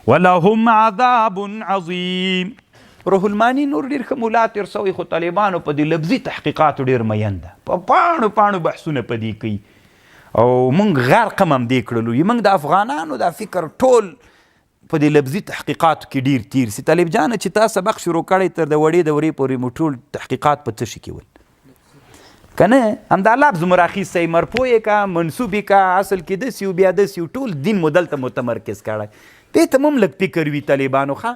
ولهم عذاب عظیم. روح المانی نور ډېر ښه ملا تېر سوی، خو طالبانو په دې لفظي تحقیقاتو ډېر مین ده، په پاڼو پاڼو بحثونه په دې کوي او موږ غرق هم دې کړلو. موږ د افغانانو دا فکر ټول په دې لفظي تحقیقاتو کې ډېر تیر سي. طالب جانه چې تا سبق شروع کړی تر د وړې دورې پورې مو ټول تحقیقات په څه شي کې ول که نه؟ همدا لفظ مراخیص مرفوع یې کا، منصوب یې کا، اصل کې داسې و بیا داسې و، ټول دین مو دلته متمرکز کړی. دې ته هم لږ فکر وي طالبانو. ښه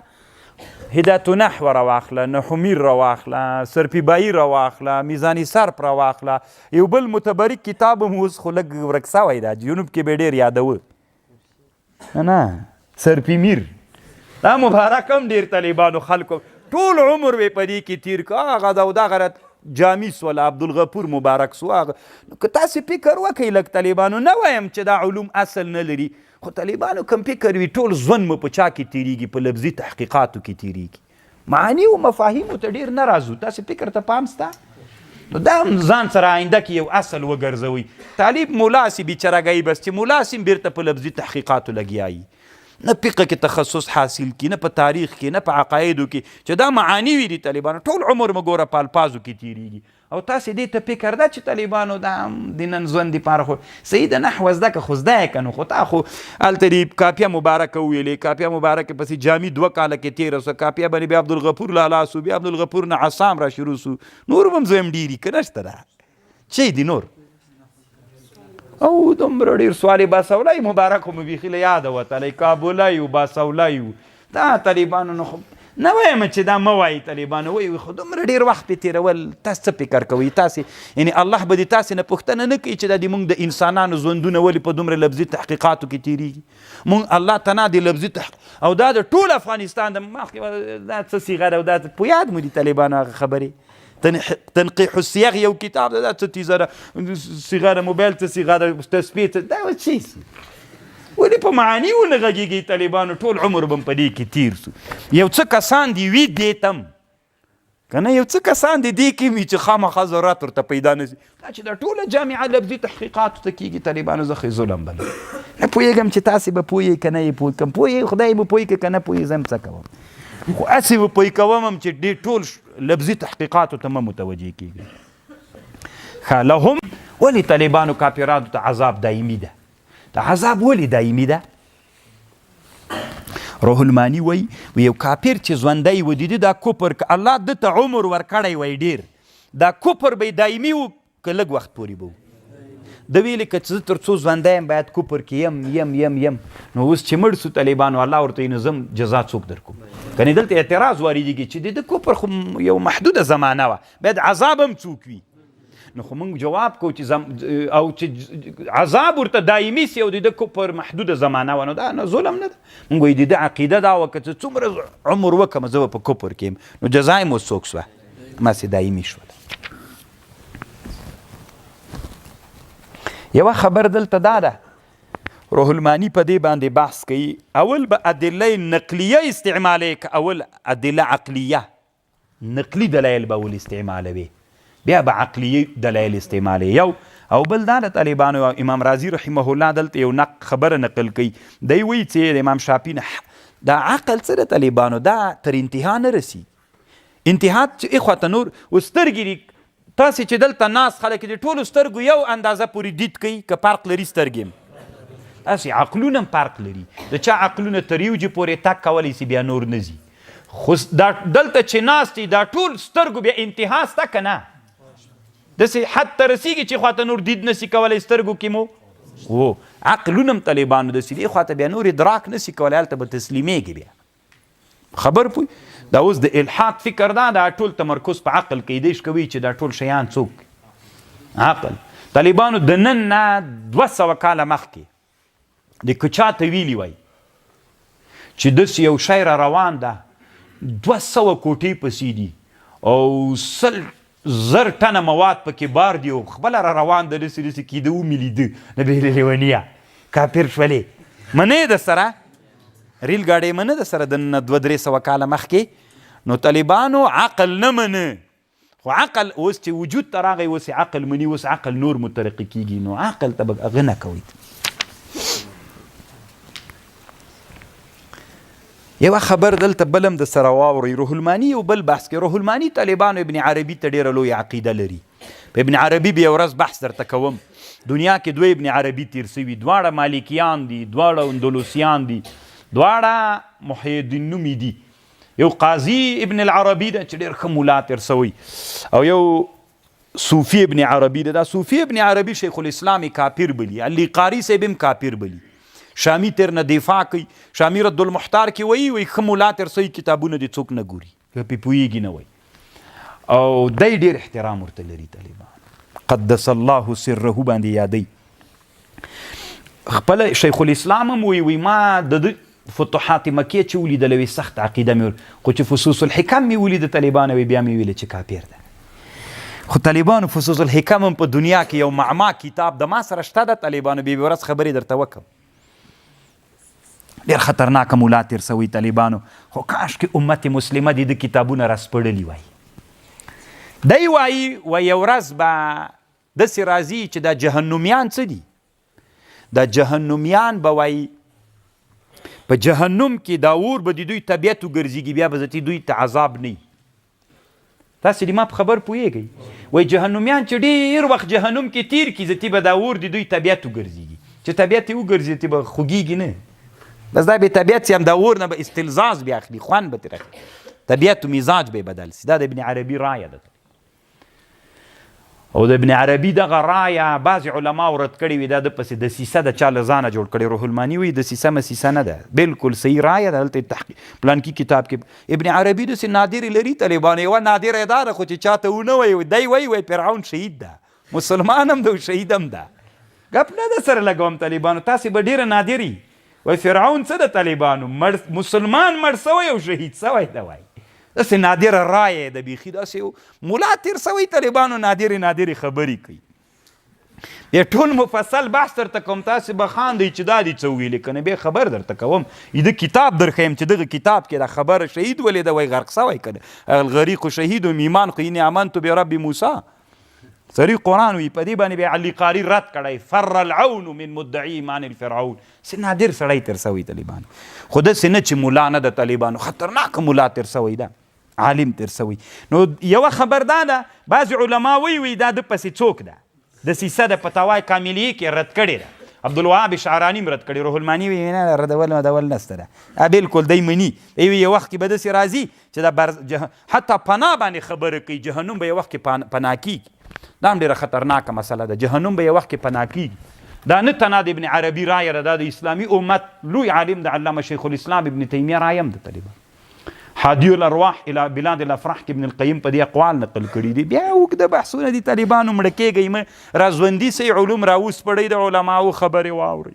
هدایت نحو راواخله، نحومیر راواخله، سرپیبایي راواخله، میزانی صرف راواخله. یو بل متبرک کتاب هم اوس خو لږ ورک سوی ده، جنوب کې به ډېر یادوه نه سرپیمیر. دا مبارک هم ډېر طالبانو خلکو ټول عمر به په دې کې تیر که. هغه د دغه جامیس ولا عبدالغفور مبارک سو. هغه که تاسې فکر وکئ لږ طالبانو، نه وایم چې دا علوم اصل نه لري، خو طالبانو کم فکر وي ټول ژوند مو په چا کې تیریږي؟ په لفظي تحقیقاتو کې تیریږي. معانی او مفاهیمو ته ډېر نه راځو. تاسې فکر ته پام سته؟ نو دا هم ځان سره آینده کې یو اصل وګرځوئ. طالب ملا سي بیچارهګۍ بس چې ملا سي بیرته په لفظي تحقیقاتو لګیایي، نه فقه کې تخصص حاصل کی، نه په تاریخ کې، نه په عقایدو کې، چې دا معانی وي دي طالبانو ټول عمر مګوره په الفاظو کې تیریږي. او تاسې دې ته فکر ده چې طالبانو دا د نن ژوند دپاره خو صحیح د نحو زده که خو زده یې که نو، خو تا خو هلته دې کاپیه مبارکه وویلې، کاپیه مبارکه پسې جامي 2 کاله کې تېره سوه، کاپیه باندې بیا عبدالغفور لالا سو، بیا عبدالغفور نه عصام را شروع سو، نور به هم زویم ډېري که نشته ده چې دي نور. او دومره ډېر سوالې باسولی مبارک خو مو بیخي له یاده وتلی، کابلی و باسولی و. دا طالبانو نو خو نه وایم چې دا مه وایي طالبانو، وایي خو دومره ډېر وخت پې تېرول. تاسو څه فکر کوئ؟ تاسې یعنې الله به دې تاسې نه پوښتنه نه کوي چې دا د موږ د انسانانو ژوندونه ولې په دومره لفظي تحقیقاتو کې تېرېږي؟ موږ الله تنا د لفظي او دا د ټول افغانستان د مخکې دا څه صیغه ده او دا په یاد مو دي طالبانو هغه خبرې. تنقیح الصیغ یو کتاب ده، دا څه تیزه ده، صیغه د موبایل څه صیغه ده، تسبیح دا څه ولې په معانی ونه غږېږي طالبانو؟ ټول عمر به په دې کې تیر سو. یو څه کسان دي وي دې ته هم که نه، یو څه کسان دي دې کې وي چې خامخا ضرورت ورته پیدا نه شي. دا چې دا ټوله جامعه لفظي تحقیقاتو ته کېږي طالبانو، زه خو ظلم بلم. نه پوهېږم چې تاسې به پوهېږئ که نه یې پوه کړم، پوهېږئ خدای به پوهې کړي که نه پوهېږي، زه هم څه کوم، خو هسې به پوهې کوم هم چې ډېر ټول لفظي تحقیقاتو ته مه متوجه کېږي. ښه لهم ولې طالبانو کافرانو ته عذاب دایمي ده؟ دا عذاب ولې دایمي ده؟ روح المانی وایي یو کافر چې ژوندی و د ده دا کفر که الله ده ته عمر ورکړی وی ډېر، دا کفر به یې دایمي و که لږ وخت پورې به و؟ ده ویلې که زه تر څو ژوندی یم باید کفر کې یم نو اوس چې مړ سو طالبانو الله ورته وایي نو زه جزا څوک در کوم؟ کنې دلته اعتراض واردېږي چې د ده کفر خو یو محدوده زمانه وه، باید عذاب هم څوک وي. نو خو موږ جواب کوو چې او چې عذاب ورته دایمي سي او د ده کفر محدوده زمانه وه، نو دا نه ظلم نه ده. موږ وایي د ده عقیده دا وه که څه څومره عمر وکړم زه به په کفر کې یم، نو جزا یې مو څوک سوه؟ هماسې دایمي شوله. یوه خبر دلته دا ده، روح المانی په دې باندې بحث کوي. اول به ادله نقلیه استعمالوي که اول ادله عقلیه؟ نقلي دلایل به اول استعمالوي، بیا به عقلی دلایل استعمالی. یو او بل دا د طالبانو امام رازی رحمه الله دلته یو خبره نقل کوي، دی وایي چې د امام شافعي نه دا عقل څه د طالبانو دا تر انتها نه رسي. انتها چې اخواته نور سترګې دي، تاسې چې دلته ناست خلک د ټولو سترګو یو اندازه پورې دید کوي که فرق لري سترګې هم داسې عقلونه هم فرق لري. د چا عقلونه تر یو جې پورې تک کولی سي بیا نور نه ځي، خو دلته چې ناست دي دا ټول سترګو بیا انتها سته که نه؟ داسې حد ته رسېږي چې خواته نور دید نسي کولی سترګو کې مو عقلونه هم طالبانو داسې دي، خواته بیا نور ادراک نسي کولی، هلته به تسلیمېږي بیا. خبر پوی دا اوس د الحاد فکر دا ټول تمرکز په عقل کیدای شي کوي چې دا ټول شیان څوک عقل. طالبانو د نن نه 200 کاله مخکې د که چاته ویلي وای چې داسې یو شی را روان ده 200 کوټې پسې دي او 100 ټنه مواد پکې بار دي او خپله را روان ده داسې داسې کېده ومیلیده نه بهلې لیونیه کافر شولې منې د سره ریل ګاډۍ منه د سره د 200-300 کاله مخکې. نو طالبانو عقل نه منه، خو عقل اوس چې وجود ته راغی اوس عقل مني، اوس عقل نور مترقي کېږي، نو عقل ته به هغه نه کوئ. یوه خبر دلته بل هم د سره واورئ. روح الماني یو بل بحث کې، روح الماني طالبانو ابن عربي ته ډېره لوی عقیده لري. په ابن عربي به یو ورځ بحث درته کوم. دنیا کې دوی ابن عربي تیر سوي، دواړه مالکیان دي، دواړه اندلسیان دي، دواړه محی الدین نومي دي. یو قاضي ابن العربي ده چې ډېر ښه ملا تیر سوی، او یو صوفي ابن عربي ده. دا صوفي ابن عربي شیخ الاسلام کافر بلی، علی قاری صاحب هم کافر بلی. شامی تر نه دفاع کوي. شامی رد المحتار کې وایي ښه ملا تیر سوی کتابونه دې څوک نه ګوري، پې پوهېږي نه وایي. او دی ډېر احترام ورته لري طالبان، قدس الله سره باندې یادوي. خپل شیخ الاسلام هم وایي ما د فتوحات مکې چې ولیدل وي سخت عقیده مې، خو چې فصوص الحکم مې ولید طالبان وي بیا مې ویل چې کافر ده. خو طالبانو فصوص الحکم هم په دنیا کې یو معما کتاب د ما سره شته ده. طالبانو بیا ورځ خبرې درته وکم، ډېر خطرناکه مولا تیر سوی طالبانو. خو کاش کې امت مسلمه دې د کتابونه راسپړلي وای. دی وایي و یو ورځ به داسې راځي چې دا جهنمیان څه دي؟ دا جهنمیان به وایي په جهنم کې دا اور به د دوی طبیعت وګرځېږي، بیا به ذاتي دوی ته عذاب نه وي. تاسې د ما په خبر پوهېږئ؟ وایي جهنمیان چې ډېر وخت جهنم کې تیر کړي، ذاتي به دا اور د دوی طبیعت وګرځېږي. چې طبیعت یې وګرځي به خوږېږي نه، بس دا به طبیعت چې هم دا اور نه به استلزاز بیا اخلي، خوند به ترې اخلي، طبیعت و مزاج به بدل سي. دا د ابن عربي رایه ده. او د ابن عربي دغه رایه بعضې علماو رد کړې وي، دا د پسې دسیسه د چا له ځانه جوړ کړې. روح الماني وایي دسیسه مسیسه نه ده، بلکل صحیح رایه ده. هلته تحقیق پلانکي کتاب کې ابن عربي داسې نادرې لري طالبانو. یوه نادره یې دا ده، خو چې چاته ونه وایي دی وایي فرعون شهید ده، مسلمان هم ده او شهید هم ده. ګپ نه ده سره لګوم طالبانو، تاسې به ډېره نادري وای فرعون څه د طالبانو مسلمان مړ سوی او شهید سوی ده. وای داسې نادره رایه ده، بیخي داسې ملا تیر سوی طالبانو نادرې خبرې کوي. بیا ټول مفصل بحث درته کوم، تاسې به خاندئ چې دا دې څه ویلې، که نه بیا خبر درته کوم. د کتاب درښیم چې دغه کتاب کې دا خبره شهید ولې ده، وای غرق سوی که نه الغریق شهید ایمان خو اینې آمنتو برب موسی. سری قرآن وی په دې باندې بیا علی قاری رد کړی، فر العون من مدعی ایمان الفرعون. څه نادر سړی تیر سوی طالبانو، خو داسې نه چې ملا نه ده طالبانو، خطرناکه ملا تیر سوی ده، عالم تیر سوی. نو یوه خبر دا ده، بعضې علما وی دا د پسې څوک ده، دسیسه د فتاوای کاملیې کې رد کړې ده. عبدالوهاب شعراني هم رد کړي. روح الماني وی نه ردول مدول نسته ده، بلکل دی مني. دی یو وخت کې به داسې راځي چې دا حتی پناه باندې خبره کوي، جهنم به یو وخت کې پناه کېږي. دا هم ډېره خطرناکه مسله ده، جهنم به یو وخت کې پناه کېږي. دا نه تنها د ابن عربي رایه ده، دا د اسلامي امت لوی عالم د علامه شیخ الاسلام ابن تیمیه رایه هم ده طالبان. حادی الارواح الى بلاد الافراح کې ابن القیم په دې اقوال نقل کړي دي. بیا اوږده بحثونه دي طالبانو، مړه کېږئ مه، را ژوندي سئ، علوم راوسپړئ، د علماو خبرې واورئ.